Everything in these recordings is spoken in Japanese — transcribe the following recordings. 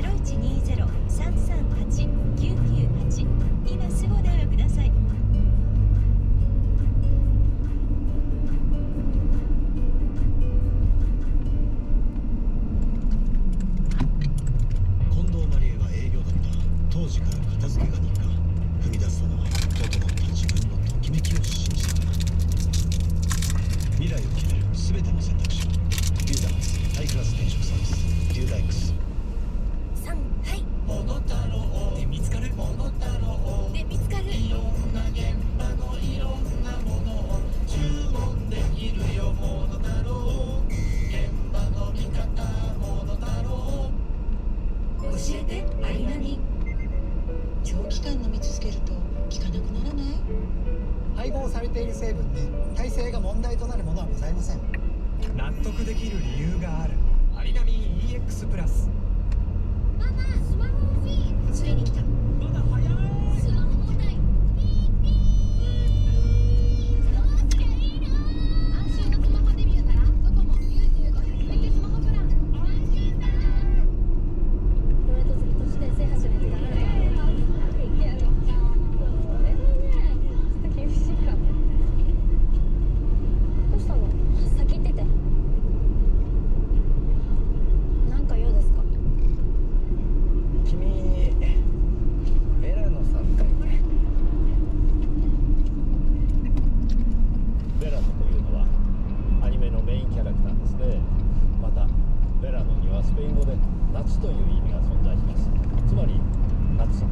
0120-338-998今すぐお電話ください。近藤麻理恵は営業だった。当時から片付けが日課。踏み出したのは整った自分のときめきを信じたから。未来を決める全ての選択肢をデューダースハイクラス転職サービスデューダ X。 3、はい。モノタロウで見つかるモノタロウで見つかる。いろんな現場のいろんなものを注文できるよモノタロウ現場の見方モノタロウ教えてアリナミ。長期間飲み続けると効かなくならない？配合されている成分に耐性が問題となるものはございません。納得できる理由がある。アリナミン EX プラス。ママ、スマホ欲しい。ついに来た。まだ早い。スマホ問題。ピーピー。どうすりゃいいの？安心のスマホデビューならドコモ U15 100メスマホプラン。安心だ。これと次として制覇しないとダメだよ。いや、それはね、ちょっと厳しいかも。どうしたの？先行ってて。なんか用ですか？君ベラノさんだよね。ベラノというのはアニメのメインキャラクターですね。またベラノにはスペイン語で夏という意味が存在します。つまり夏、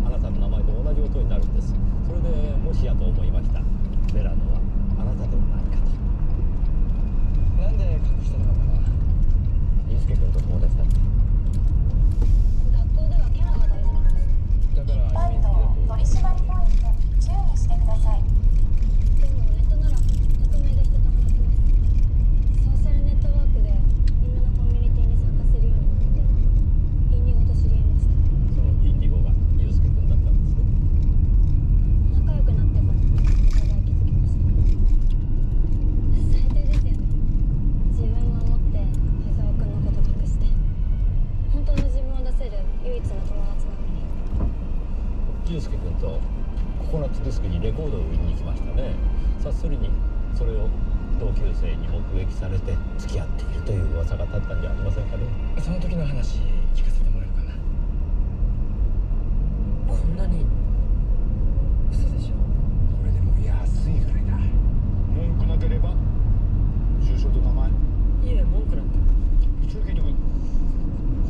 あなたの名前と同じ音になるんです。それでもしやと思いました。ベラノはあなたではないかと。なんで隠してるのかな。ユースケ君と友達だった。学校ではキャラが大事なんです。だからアニメ好きだと。取締りポイント注意してください。でもネットなら匿名で人と話せます。ソーシャルネットワークでみんなのコミュニティに参加するようになってインディゴと知り合いました。そのインディゴがユースケ君だったんですね。仲良くなってからお互い気づきました。最低ですよね。自分守って伊沢くんのこと隠して本当の自分を出せる唯一の友達なのに。ユースケ君とココナッツディスクにレコードを売りに行きましたね。さっそりにそれを同級生に目撃されて付き合っているという噂が立ったんじゃありませんかね。その時の話聞かせてもらえるかな。こんなに嘘でしょ。これでも安いぐらいだ。文句なければ住所と名前いえ文句なんて。一応聞いてくれ。こ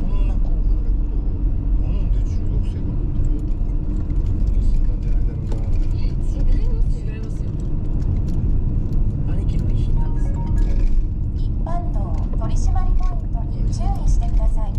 んな高価なレコードをなんで中学生が持ってる？盗んだんじゃないだろうな。違いますよ。違いますよ。兄貴の遺品なんです。一般道取締りポイントに注意してください。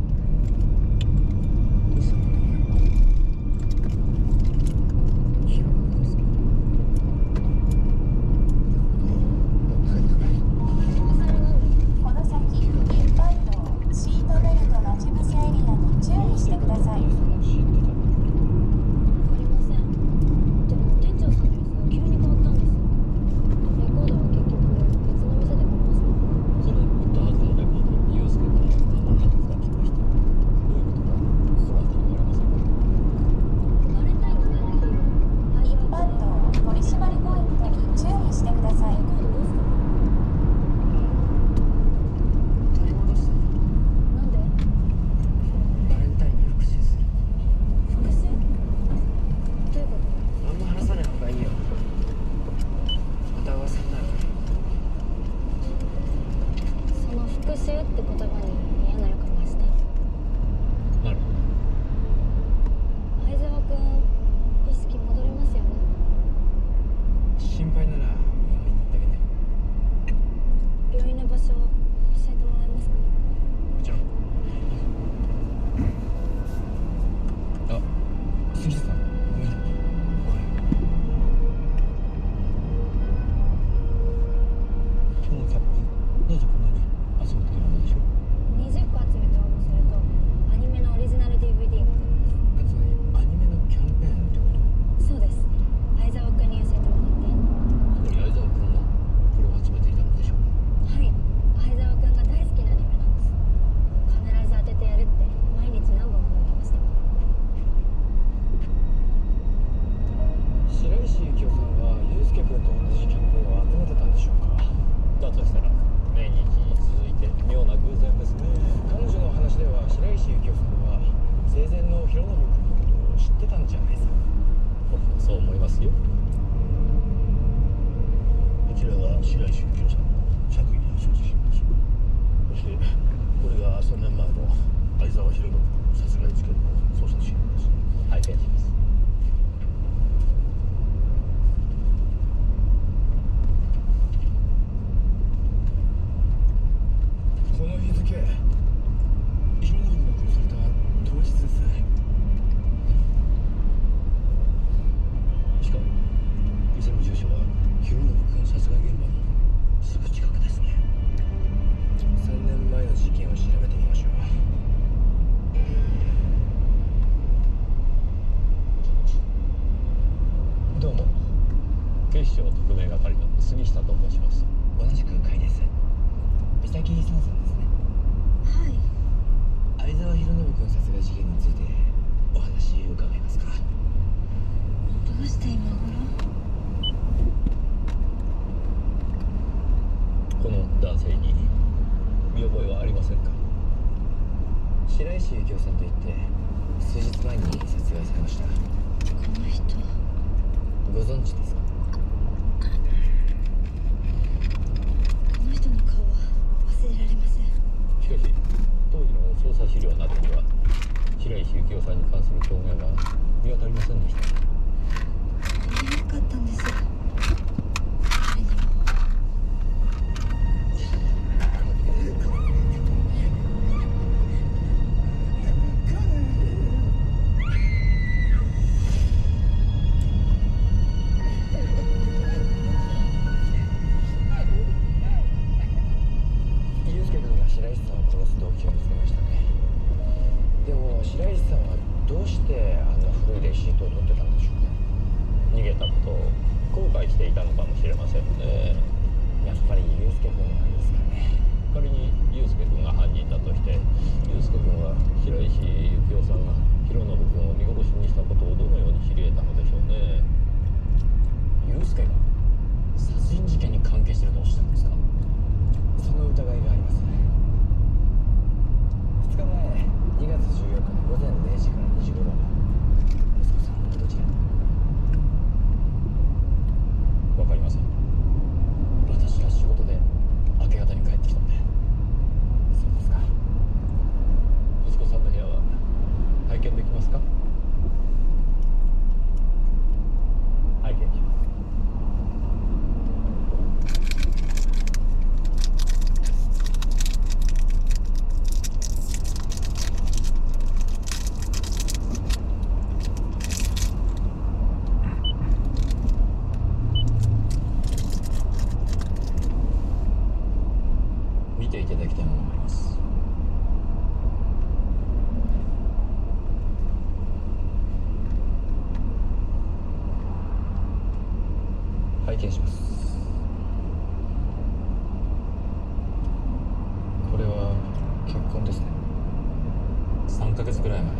弘信君のことを知ってたんじゃないですか。僕もそう思いますよ。こちらが白石幸雄さんの着衣の所持品です。そしてこれが3年前の相沢弘信君殺害事件の捜査資料です。拝見します。この日付弘信が殺された当日です。しかも店の住所は弘信君殺害現場のすぐ近くですね。3年前の事件を調べてみましょう。どうも、警視庁特命係の杉下と申します。同じく会です。三崎さんですね。はい相沢弘信君殺害事件についてお話伺えますか？どうして今頃？この男性に見覚えはありませんか？白石幸雄さんといって数日前に殺害されました。この人ご存知ですか？この人の顔は忘れられません。しかし当時の捜査資料などには白石幸雄さんに関する証言は見当たりませんでした。言えなかったんです。誰にも。祐介君が白石さんを殺す動機を見つけましたね。でも白石さんはどうしてあんな古いレシートを取ってたんでしょうね。逃げたことを後悔していたのかもしれませんね。やっぱり祐介君なんですかね。仮に祐介君が犯人だとして祐介君は白石幸雄さんが弘信君を見殺しにしたことをどのように知り得たのでしょうね。祐介が殺人事件に関係してるとおっしゃるんですか？その疑いがあります。2日前2月14日の午前0時から2時頃息子さんはどちらに？わかりません。私が仕事で明け方に帰ってきたんで。そうですか。息子さんの部屋は拝見できますか？拝見します。見ていただきたいものがあります。拝見します。これは結婚ですね。3ヶ月くらい前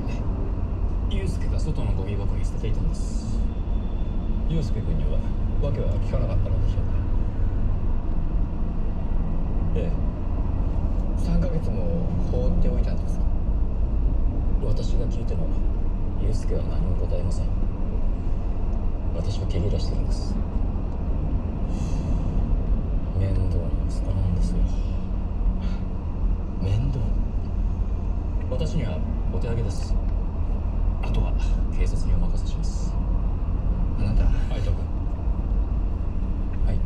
祐介が外のゴミ箱に捨てていたんです。祐介君には訳は聞かなかったのでしょうね。ええ。3ヶ月も放っておいたんですか？私が聞いても祐介は何も答えません。私は毛嫌いしてるんです。面倒な息子なんですよ。面倒？私にはお手上げです。あとは警察にお任せします。あなた、愛斗君、はい。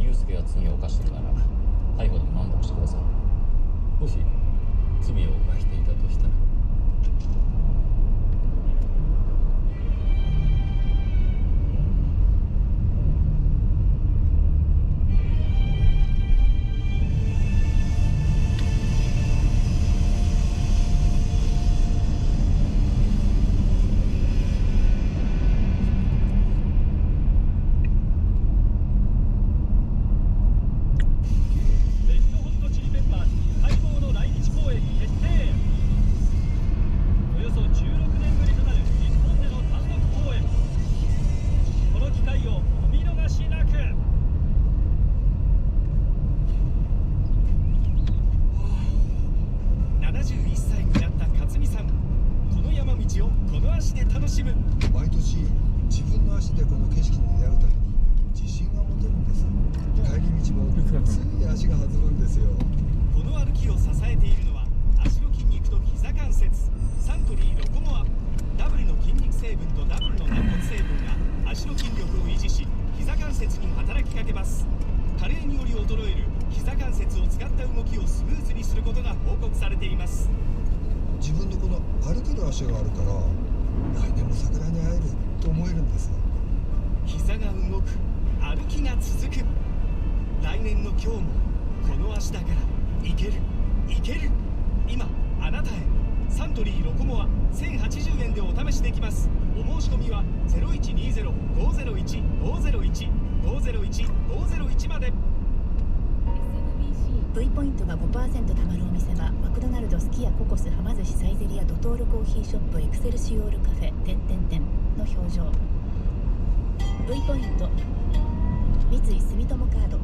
祐介が罪を犯しているなら逮捕でも何でもしてください。もし罪を犯していたとしたら。レッドホットチリペッパーズ待望の来日公演決定。しむ。毎年自分の足でこの景色に出会うために自信が持てるんです。帰り道もつい足が弾むんですよ。この歩きを支えているのは足の筋肉と膝関節。サントリーロコモア。ダブルの筋肉成分とダブルの軟骨成分が足の筋力を維持し、膝関節に働きかけます。加齢により衰える膝関節を使った動きをスムーズにすることが報告されています。自分のこの歩ける足があるから来年も桜に会えると思えるんです。膝が動く、歩きが続く。来年の今日もこの足だからいけるいける。今あなたへサントリーロコモア1080円でお試しできます。お申し込みは 0120-501-501 まで。 V ポイントが 5% 貯まるお店はマクドナルド、すき家、ココス、はま寿司、サイゼリヤ、ドトールコーヒーショップ、エクセルシオールカフェ、の表情。 V ポイント三井住友カード。